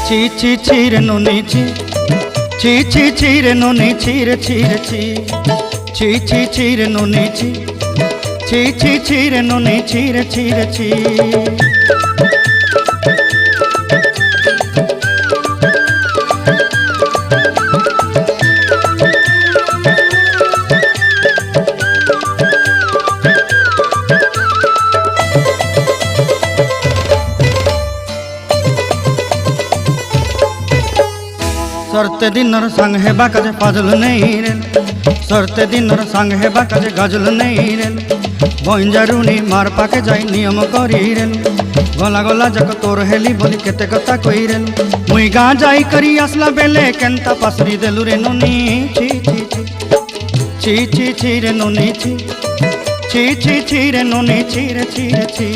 ছি ছি ছি রে নুনি ছি, ছি ছি ছি রে নুনি ছি রে ছি রে ছি, ছি ছি ছি রে নুনি ছি, ছি ছি ছি রে নুনি ছি রে ছি রে ছি। सरते दिनर संग हेबा काजे फाजल नहीं रेल, सरते दिनर संग हेबा काजे गाजल नहीं रेल, बंजारुनी मार पाके जाई नियम करी रेल, गला गला जक तोर हेली बोली केते कथा कई रेल, मुई गा जाई करी आसला बेले केंता पासरी देलु रे नुनी ची ची ची, ची ची ची रे नुनी ची, ची ची ची रे नुनी ची रे ची रे ची।